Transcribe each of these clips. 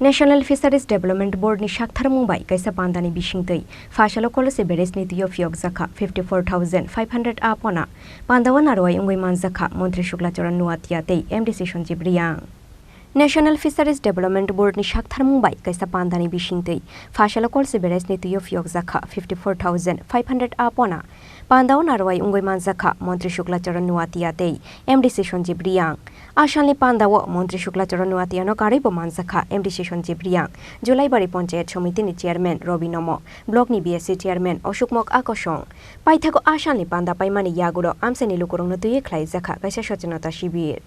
NationalFisheries Development Boardni Saktharmungbai kaisa pandani bisingtei Fashalo Kalsi BarrageNi Twio Phiyokjakha 54,500 AahPona Pandawan arwai ungoi manjakha Montri Shuklacharan nuatiatei MDC Sonjibriang NationalFisheries Development Boardni Saktharmungbai kaisa pandani bisingtei Fashalo Kalsi BarrageNi Twio Phiyokjakha 54,500 AahPona Pandawan arwai ungoi manjakha Montri Shuklacharan nuatiatei MDC Sonjibriang Ashalni Pandawo Montri Shuklacharan nuatiano karibo manjakha MDC Sonjibriang Julaibari Panchayat Somitini Chairman Robi Nomo BarrageNi BSC Chairman Oshukmok Akosong Paithako Ashalni Panda Paimani Yaguro Amseni Lukurung Nutuye Khlaijakha kaisa Sochenota Shibir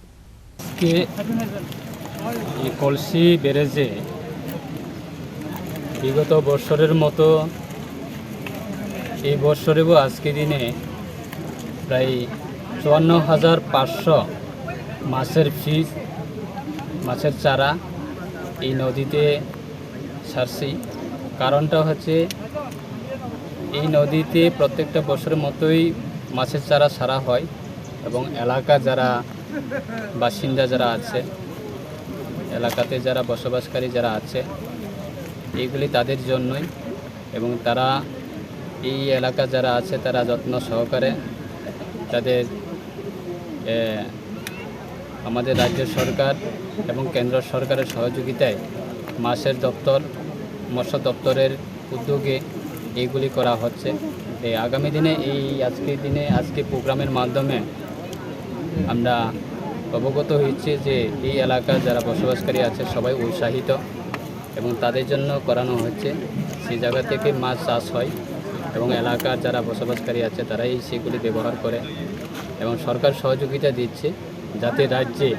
এই কলসি ব্যারেজে বিগত বছরের মতো এই বছরেও আজকে দিনে প্রায় 54,500 মাছের ফিস মাছের চারা এই নদীতে ছাড়ছি। কারণটা হচ্ছে এই নদীতে প্রত্যেকটা বছরের মতোই মাছের চারা ছাড়া হয় এবং এলাকা যারা বাসিন্দা যারা আছে এলাকাতে যারা বসবাসকারী যারা আছে এইগুলি তাদের জন্যই এবং তারা এই এলাকা যারা আছে তারা যত্ন সহকারে তাদের আমাদের রাজ্য সরকার এবং কেন্দ্র সরকারের সহযোগিতায় মাছের দপ্তর মৎস্য দপ্তরের উদ্যোগে এইগুলি করা হচ্ছে। আগামী দিনে আজকে প্রোগ্রামের মাধ্যমে আমরা অবগত হয়েছে যে এই এলাকার যারা বসবাসকারী আছে সবাই উৎসাহিত এবং তাদের জন্য করানো হচ্ছে। সেই জায়গা থেকে মাছ চাষ হয় এবং এলাকার যারা বসবাসকারী আছে তারাই সেগুলি ব্যবহার করে এবং সরকার সহযোগিতা দিচ্ছে যাতে রাজ্যে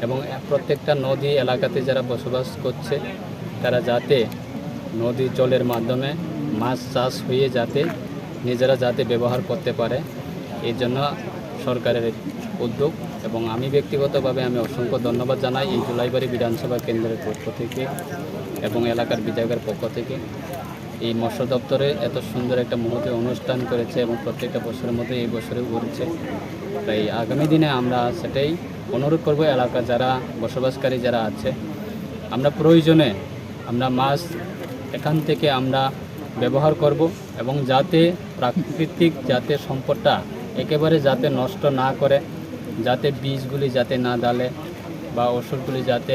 এবং প্রত্যেকটা নদী এলাকাতে যারা বসবাস করছে তারা যাতে নদীর জলের মাধ্যমে মাছ চাষ হয়ে যাতে নিজেরা যাতে ব্যবহার করতে পারে এই জন্য সরকারের উদ্যোগ। এবং আমি ব্যক্তিগতভাবে আমি অসংখ্য ধন্যবাদ জানাই এই জুলাইবাড়ি বিধানসভা কেন্দ্রের পক্ষ থেকে এবং এলাকার বিধায়কের পক্ষ থেকে এই মৎস্য দপ্তরে এত সুন্দর একটা মুহূর্তে অনুষ্ঠান করেছে এবং প্রত্যেকটা বছরের মতো এই বছরেও ঘুরছে। তাই আগামী দিনে আমরা সেটাই অনুরোধ করব এলাকা যারা বসবাসকারী যারা আছে আমরা প্রয়োজনে আমরা মাছ এখান থেকে আমরা ব্যবহার করব এবং যাতে প্রাকৃতিক যাতে সম্পদটা একেবারে যাতে নষ্ট না করে যাতে বীজগুলি যাতে না ডালে বা ওষুধগুলি যাতে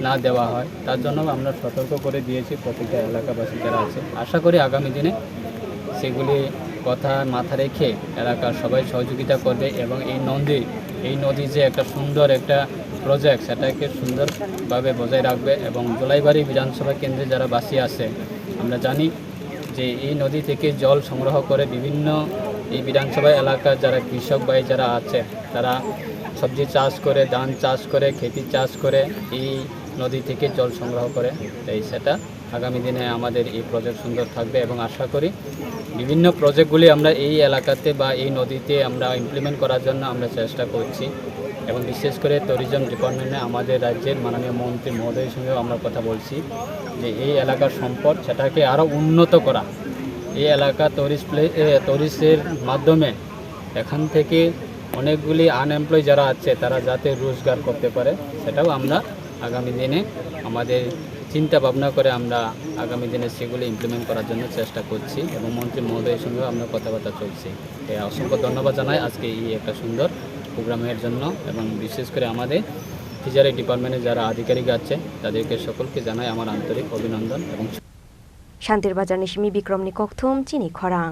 না দেওয়া হয় তার জন্য আমরা সতর্ক করে দিয়েছি প্রত্যেকটা এলাকাবাসী যারা আছে। আশা করি আগামী দিনে সেগুলি কথা মাথা রেখে এলাকার সবাই সহযোগিতা করবে এবং এই নদী যে একটা সুন্দর একটা প্রজেক্ট সেটাকে সুন্দরভাবে বজায় রাখবে এবং জুলাইবাড়ি বিধানসভা কেন্দ্রে যারা বাসী আছে আমরা জানি যে এই নদী থেকে জল সংগ্রহ করে বিভিন্ন এই বিধানসভা এলাকার যারা কৃষক ভাই যারা আছে তারা সবজি চাষ করে ধান চাষ করে খেতি চাষ করে এই নদী থেকে জল সংগ্রহ করে। তাই সেটা আগামী দিনে আমাদের এই প্রজেক্ট সুন্দর থাকবে এবং আশা করি বিভিন্ন প্রজেক্টগুলি আমরা এই এলাকাতে বা এই নদীতে আমরা ইমপ্লিমেন্ট করার জন্য আমরা চেষ্টা করছি এবং বিশেষ করে ট্যুরিজম ডিপার্টমেন্টে আমাদের রাজ্যের মাননীয় মন্ত্রী মহোদয়ের সঙ্গেও আমরা কথা বলছি যে এই এলাকার সম্পদ সেটাকে আরও উন্নত করা এই এলাকা টুরিস্টের মাধ্যমে এখান থেকে অনেকগুলি আনএমপ্লয় যারা আছে তারা যাতে রোজগার করতে পারে সেটাও আমরা আগামী দিনে আমাদের চিন্তা ভাবনা করে আমরা আগামী দিনে সেগুলি ইমপ্লিমেন্ট করার জন্য চেষ্টা করছি এবং মন্ত্রী মহোদয়ের সঙ্গেও আমরা কথাবার্তা চলছি। অসংখ্য ধন্যবাদ জানাই আজকে এই একটা সুন্দর প্রোগ্রামের জন্য এবং বিশেষ করে আমাদের ফিশারি ডিপার্টমেন্টের যারা আধিকারিক আছে তাদেরকে সকলকে জানাই আমার আন্তরিক অভিনন্দন এবং শান্তির বাজার নিশিমি বিক্রমনি কক্থম চিনি খরাং।